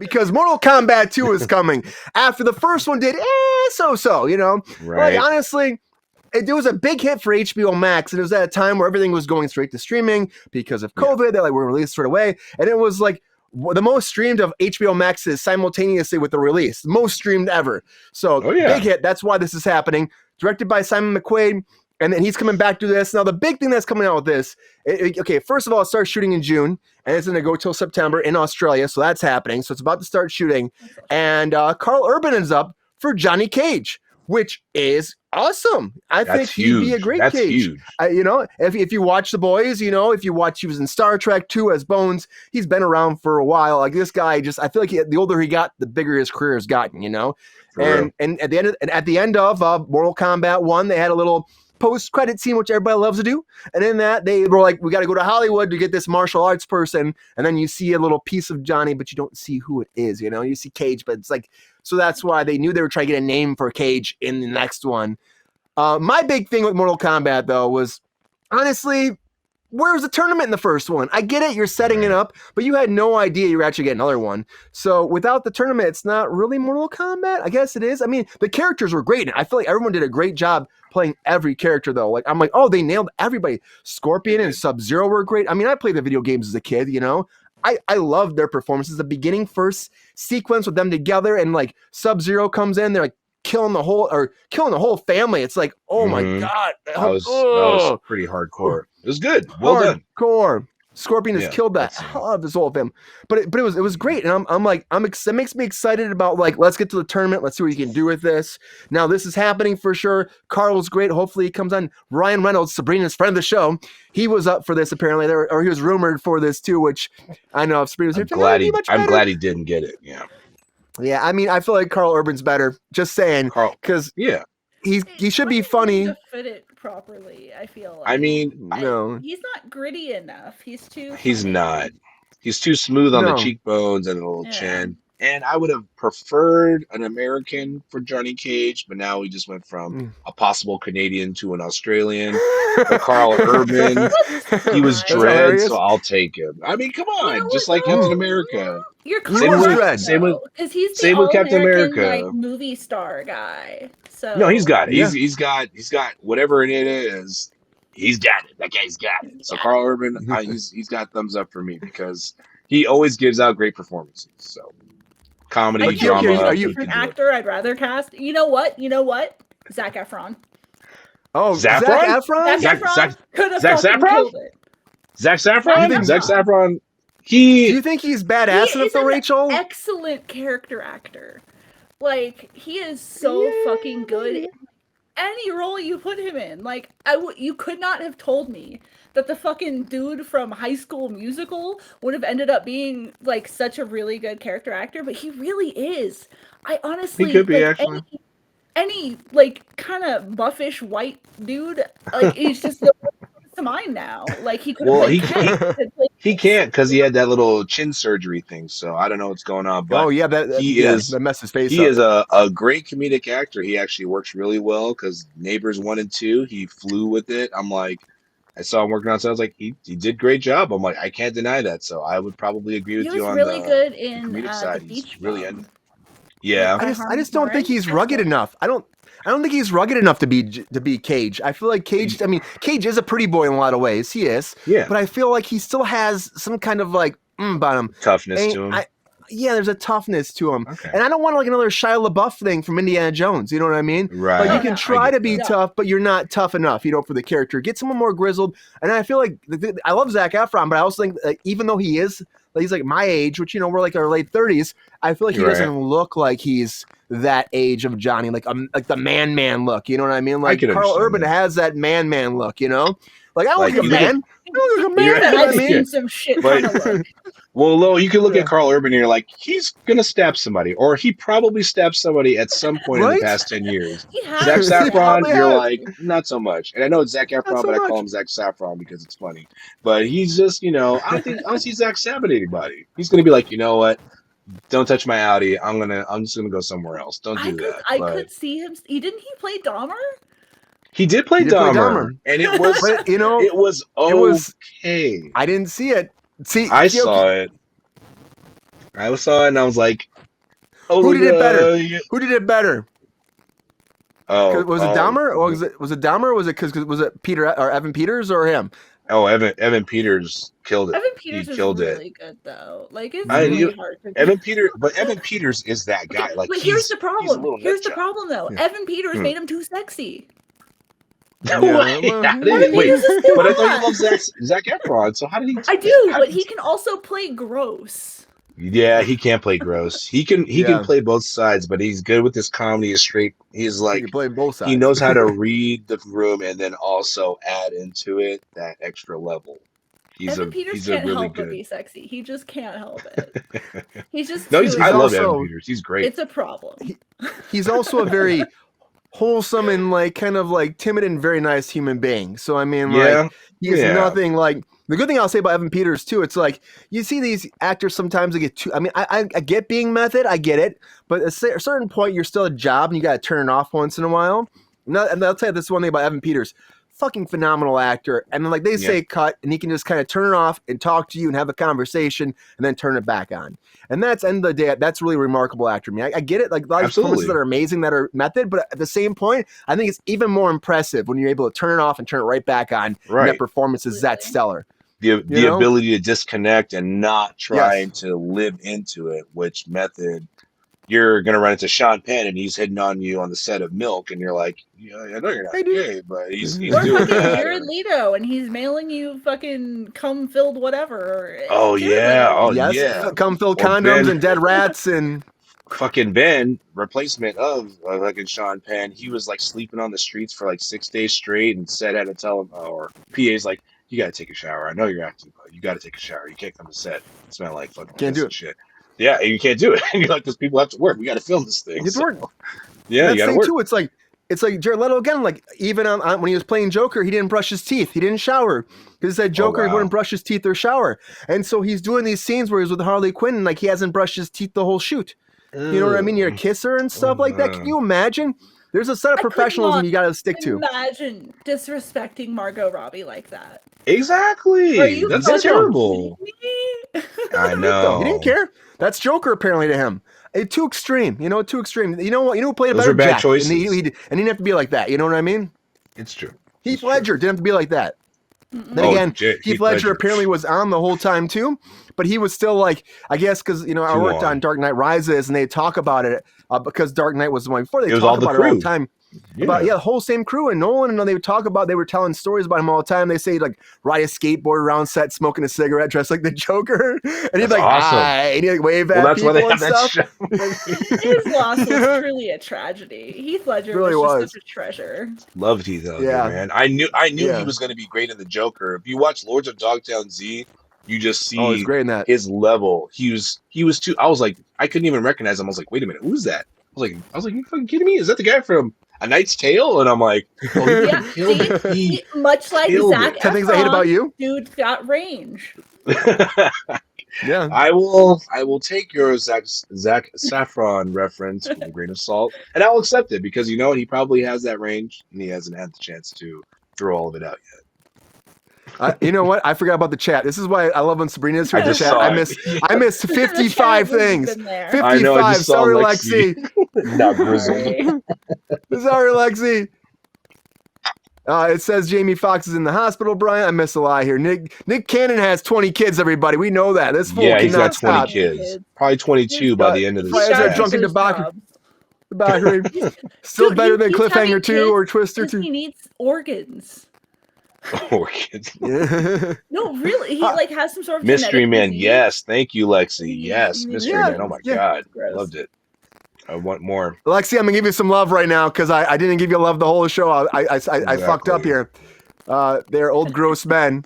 because Mortal Kombat 2 is coming. After the first one did so-so, you know? Right. Like, honestly, it was a big hit for HBO Max, and it was at a time where everything was going straight to streaming because of COVID. They're like, we're released right away. And it was like the most streamed of HBO Maxes simultaneously with the release. Most streamed ever. So, big hit. That's why this is happening. Directed by Simon McQuaid. And then he's coming back to this. Now, the big thing that's coming out with this, okay, first of all, it starts shooting in June, and it's going to go till September in Australia, so that's happening. So it's about to start shooting. And Karl Urban is up for Johnny Cage, which is awesome. I think he'd be a great Cage. Huge. You know, if you watch The Boys, you know, if you watch, he was in Star Trek 2 as Bones. He's been around for a while. Like, this guy I feel like the older he got, the bigger his career has gotten, you know? And at the end of Mortal Kombat 1, they had a little post-credit scene, which everybody loves to do. And in that, they were like, we got to go to Hollywood to get this martial arts person. And then you see a little piece of Johnny, but you don't see who it is. You know, you see Cage, but it's like, so that's why they knew they were trying to get a name for Cage in the next one. My big thing with Mortal Kombat, though, was honestly, where was the tournament in the first one? I get it, you're setting it up, but you had no idea you were actually getting another one. So without the tournament, it's not really Mortal Kombat. I guess it is. I mean, the characters were great. I feel like everyone did a great job playing every character, though. Like, I'm like, oh, they nailed everybody. Scorpion and Sub-Zero were great. I mean, I played the video games as a kid, you know? I loved their performances. The beginning first sequence with them together, and like Sub-Zero comes in, they're like killing the whole family. It's like, oh my God. That was pretty hardcore. It was good. Well done. Hardcore. Scorpion has killed the hell out of this whole film, but it was great, and I'm like, it makes me excited about, like, let's get to the tournament, let's see what you can do with this. Now this is happening for sure. Carl's great. Hopefully he comes on. Ryan Reynolds, Sabrina's friend of the show, he was up for this apparently, or he was rumored for this too, which I know if Sabrina's I'm glad he didn't get it. Yeah. I mean, I feel like Karl Urban's better. Just saying, because he should be funny. To fit it properly, I feel like. I mean, no, he's not gritty enough. He's not. He's too smooth on the cheekbones and the little chin. And I would have preferred an American for Johnny Cage, but now we just went from a possible Canadian to an Australian. For Karl Urban, he was Dredd, so I'll take him. I mean, come on, just like Captain America. You're Dredd. Same with Captain America, like, movie star guy. So no, he's got it. He's got whatever it is. He's got it. That guy's got it. So Karl Urban, he's got thumbs up for me because he always gives out great performances. So comedy, drama. Are you an actor? I'd rather cast. You know what? Zac Efron. Oh, Zac Efron. Zac Efron. Do you think he's badass enough, though, Rachel? Excellent character actor. Like, he is so fucking good. Any role you put him in, like, you could not have told me that the fucking dude from High School Musical would have ended up being, like, such a really good character actor, but he really is. I honestly, he could be, like, actually. Any like kind of buffish white dude, like, he's just to mind now. Like, he could. Well, he can't because he had that little chin surgery thing. So I don't know what's going on. But that messed his face. He is a great comedic actor. He actually works really well because Neighbors 1 and 2, he flew with it. I'm like, I saw him working on, so I was like, he did a great job. I'm like, I can't deny that. So I would probably agree with you on really good the in comedic side. The Beach He's really Bum. Yeah, I just don't think he's rugged enough. I don't think he's rugged enough to be Cage. I feel like Cage. I mean, Cage is a pretty boy in a lot of ways. He is. Yeah. But I feel like he still has some kind of like about him. Toughness to him. There's a toughness to him. Okay. And I don't want like another Shia LaBeouf thing from Indiana Jones. You know what I mean? Right. Like, you can try to be tough, but you're not tough enough. For the character. Get someone more grizzled. And I feel like I love Zac Efron, but I also think even though he's like my age, which we're like our late 30s, I feel like he doesn't look like he's that age of Johnny, like the man look. You know what I mean? Like Karl Urban has that man look. You know, like I don't like a man. I don't like a man. I've seen some shit kind of look. Well, Lo, you can look at Karl Urban and you're like, he's going to stab somebody. Or he probably stabbed somebody at some point in the past 10 years. Zac Efron, you're like, not so much. And I know it's Zac Efron, but I call him Zac Saffron because it's funny. But he's just, I don't see Zac stabbing anybody. He's going to be like, you know what? Don't touch my Audi. I'm just going to go somewhere else. Don't do that. I could see him. Didn't he play Dahmer? He did play Dahmer. And it was, it was okay. I didn't see it. See, I saw it. I saw it and I was like, "Oh, Who did it better? yeah. Who did it better? Oh, Was it Dahmer, or was it Dahmer? Or was it Peter or Evan Peters or him? Oh, Evan Peters killed it. Evan Peters He is killed really it. good though. Like it's really hard to Evan Peters is that guy. Okay, like, but here's the he's a problem. little Here's the nutjob. problem though. Yeah. Evan Peters made him too sexy. Wait, well, how did he, wait, Peters is still but I thought you hot. loved Zac Efron. So how did he? I do, how but did he can also play gross. Yeah, he can't play gross. He can play both sides, but he's good with his comedy. He's straight. He's You like can play both sides. he knows how to read the room and then also add into it that extra level. Evan Peters can't help but be sexy. He just can't help it. He's just no. I love also, Evan Peters. He's great. It's a problem. He's also a very wholesome and like kind of like timid and very nice human being. So I mean, like he's nothing like. The good thing I'll say about Evan Peters too, it's like you see these actors sometimes they get too. I mean, I get being method, I get it, but at a certain point you're still a job and you got to turn it off once in a while. And I'll tell you this one thing about Evan Peters, fucking phenomenal actor, and then like they say cut, and he can just kind of turn it off and talk to you and have a conversation and then turn it back on. And that's end of the day, that's really a remarkable actor. I mean, I get it, like a lot of performances that are amazing that are method, but at the same point, I think it's even more impressive when you're able to turn it off and turn it right back on. Right, and that performance is that stellar. The ability to disconnect and not trying to live into it, which method you're gonna run into Sean Penn and he's hitting on you on the set of Milk, and you're like, yeah, I know you're not gay, but he's or doing fucking that. Jared Leto, and he's mailing you fucking cum filled whatever. Oh yeah, Leto. yes, cum filled condoms and dead rats and fucking Ben, replacement of fucking Sean Penn. He was like sleeping on the streets for like 6 days straight, and said had to tell him, or PA's like, you gotta take a shower. I know you're acting, but you gotta take a shower. You can't come to set. Smell like fucking can't do it. Shit. Yeah, you can't do it. And you're like, because people have to work. We got to film this thing. You have to work. Yeah, you got to work. Too. It's like Jared Leto again. Like even on when he was playing Joker, he didn't brush his teeth. He didn't shower because he said Joker he wouldn't brush his teeth or shower. And so he's doing these scenes where he's with Harley Quinn and like he hasn't brushed his teeth the whole shoot. You know what I mean? You're a kisser and stuff like that. Can you imagine? There's a set of professionalism you got to stick to. Imagine disrespecting Margot Robbie like that. Exactly. That's terrible. I know. He didn't care. That's Joker apparently to him. Too extreme. Too extreme. You know what? Who played a better bad Jack? choices. And he didn't have to be like that. You know what I mean? It's true. Heath Ledger didn't have to be like that. Then again, Heath Ledger apparently was on the whole time too, but he was still like, I guess because I worked on Dark Knight Rises and they talk about it because Dark Knight was the one before. They talk about it all the time. About the whole same crew and Nolan, and they would talk about, they were telling stories about him all the time. They say like ride a skateboard around set, smoking a cigarette, dressed like the Joker, and he'd like awesome. Hi, and he'd like wave at people and stuff. His loss was truly a tragedy. Heath Ledger really was such a treasure. Loved Heath Ledger, man. I knew he was going to be great in the Joker. If you watch Lords of Dogtown Z, you just see he's great in that. His level. He was too. I was like, I couldn't even recognize him. I was like, wait a minute, who's that? I was like, you fucking kidding me? Is that the guy from A Knight's Tale? And I'm like, he much like Zac Efron. 10 Things I Hate About You. Dude's got range. Yeah, I will take your Zac Saffron reference with a grain of salt, and I'll accept it because he probably has that range, and he hasn't had the chance to throw all of it out yet. You know what? I forgot about the chat. This is why I love when Sabrina's here in the chat. I missed 55 things. 55. Sorry, Lexi. Not grizzled. Sorry, Lexi. It says Jamie Foxx is in the hospital, Brian. I missed a lie here. Nick Cannon has 20 kids, everybody. We know that. This fool he's got 20 stop. kids. Probably 22 by the end of the season. Drunk in debauchery. Still better than Cliffhanger 2 or Twister 2. He needs organs. Organs. No, really. He has some sort of Mystery Man. disease. Yes, thank you, Lexi. Yes, Mystery Man. Oh my God, loved it. I want more. Lexi, I'm gonna give you some love right now because I didn't give you love the whole show. I fucked up here. They're old gross men.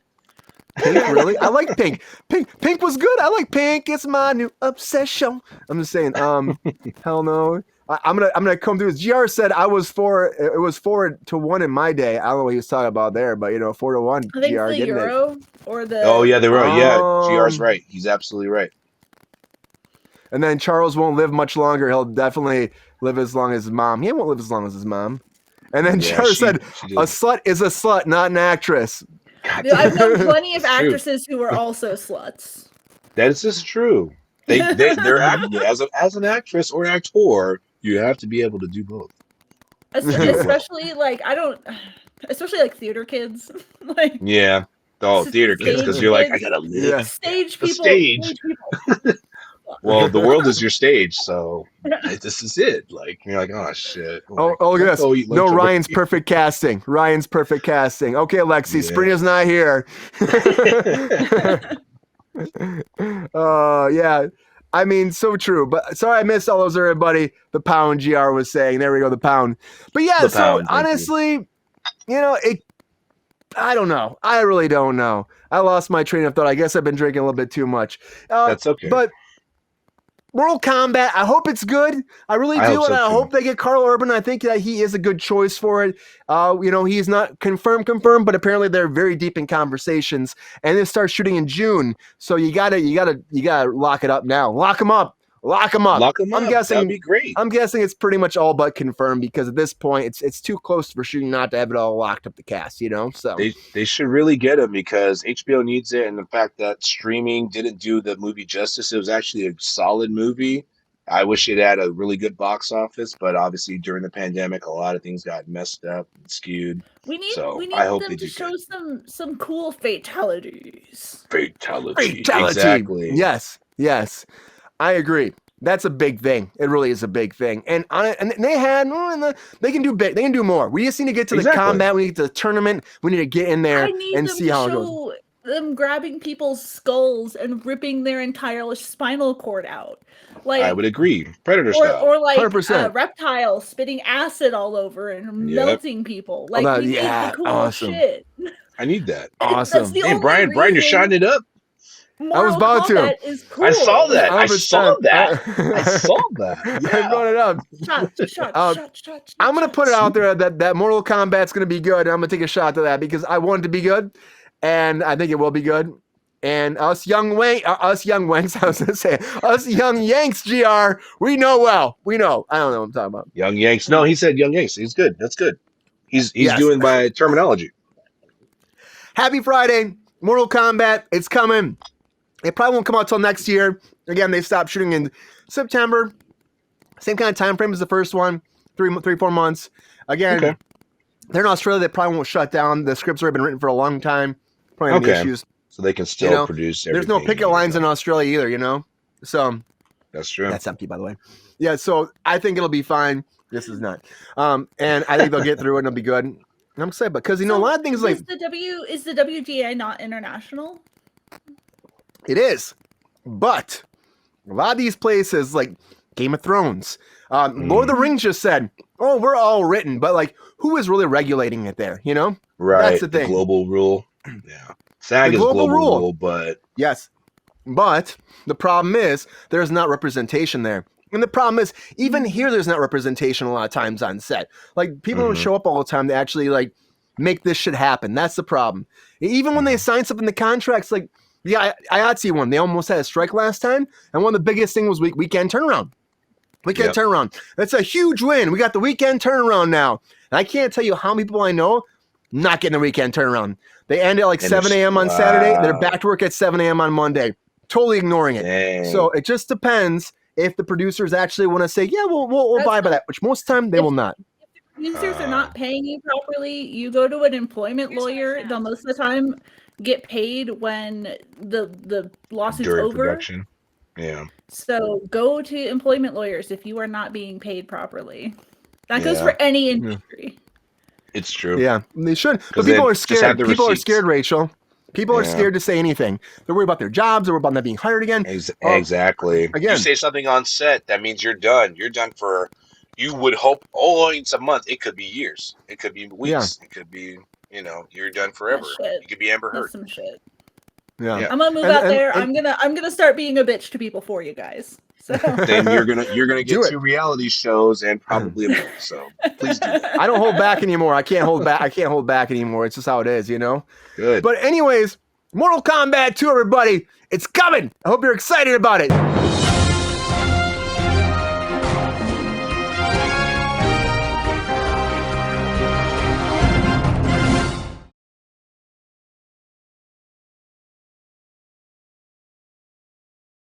Pink, really? I like Pink. Pink was good. I like Pink. It's my new obsession. I'm just saying. Hell no. I'm gonna come through. GR said it was 4-1 in my day. I don't know what he was talking about there, but 4-1. I think GR the getting Euro it. or the. Oh yeah, they were. GR's right. He's absolutely right. And then Charles won't live much longer. He'll definitely live as long as his mom. He won't live as long as his mom. And then Charles said, "A slut is a slut, not an actress." I've known plenty of actresses who are also sluts. That is just true. They're acting as an actress or actor, you have to be able to do both. Especially like especially like theater kids. Like yeah. Oh, theater kids, because you're like, I gotta live. Yeah. Stage The people. stage. Stage people. Well, the world is your stage, so this is it. Like you're like, oh shit. Yes. No, Ryan's perfect casting. Ryan's perfect casting. Okay, Lexi, Yeah. Sabrina's not here. Yeah. I mean, so true. But sorry I missed all those, everybody. The pound GR was saying. There we go, the pound. But yeah, The so pound, honestly, I don't know. I really don't know. I lost my train of thought. I guess I've been drinking a little bit too much. That's okay. But Mortal Kombat, I hope it's good. I really do, I I hope they get Karl Urban. I think that he is a good choice for it. He's not confirmed, but apparently they're very deep in conversations, and they start shooting in June. So you gotta lock it up now. Lock him up. Lock them up. That'd be great. I'm guessing it's pretty much all but confirmed because at this point it's too close for shooting not to have it all locked up the cast, So they should really get him because HBO needs it, and the fact that streaming didn't do the movie justice. It was actually a solid movie. I wish it had a really good box office, but obviously during the pandemic, a lot of things got messed up and skewed. We need I hope them they to do show some cool fatalities. Fatality. Exactly. Yes. I agree. That's a big thing. It really is a big thing. And they can do big. They can do more. We just need to get to the combat. We need to get to the tournament. We need to get in there and see how it goes. Them grabbing people's skulls and ripping their entire spinal cord out. Like I would agree. Predator style. Or like 100%. reptiles spitting acid all over and melting people. Like we need the cool awesome. Shit. I need that. Awesome. Hey, Brian, you're shining it up. Mortal I was about Kombat to. Is cool. I saw that. 100%. I saw that. Yeah. I brought it up. Shot. I'm going to put it out there that Mortal Kombat's going to be good. And I'm going to take a shot to that because I want it to be good. And I think it will be good. And us young Yanks, I was going to say, us young Yanks, GR, we know well. We know. I don't know what I'm talking about. Young Yanks. No, he said young Yanks. He's good. That's good. He's doing by terminology. Happy Friday. Mortal Kombat. It's coming. It probably won't come out till next year. Again, they stopped shooting in September. Same kind of time frame as the first one. 4 months. Again, they're in Australia. They probably won't shut down. The script's already been written for a long time. Probably any issues. So they can still produce everything. There's no picket lines in Australia either, So that's true. That's empty, by the way. Yeah, so I think it'll be fine. This is not. And I think they'll get through it and it'll be good. And I'm excited because a lot of things is the WGA not international? It is, but a lot of these places like Game of Thrones, Lord of the Rings just said, "Oh, we're all written," but who is really regulating it there? Right? That's the thing. Global rule. Yeah, SAG is global rule, but yes, but the problem is there's not representation there. And the problem is, even here, there's not representation a lot of times on set. People don't show up all the time to actually make this shit happen. That's the problem. Even when they sign something in the contracts, IATSE one, they almost had a strike last time, and one of the biggest things was weekend turnaround. Turnaround. That's a huge win. We got the weekend turnaround now. And I can't tell you how many people I know not getting the weekend turnaround. They end at 7 a.m. on Saturday. They're back to work at 7 a.m. on Monday. Totally ignoring it. Dang. So it just depends if the producers actually want to say, yeah, we'll buy by that, which most of the time they will not. If the producers are not paying you properly, you go to an employment lawyer. They'll most of the time get paid when the lawsuit's during over. Production. Yeah. So go to employment lawyers if you are not being paid properly. That goes for any industry. It's true. Yeah, they should. But people are scared. People are scared, Rachel. People are scared to say anything. They're worried about their jobs. They're worried about not being hired again. Exactly. Again, you say something on set, that means you're done. You're done for, you would hope, it's a month. It could be years. It could be weeks. It could be, you're done forever. You could be Amber Heard. That's some shit. Yeah. I'm gonna move out there. I'm gonna start being a bitch to people for you guys. So then you're gonna get 2 reality shows and probably a book. So please do that. I don't hold back anymore. I can't hold back anymore. It's just how it is, Good. But anyways, Mortal Kombat 2, everybody, it's coming. I hope you're excited about it.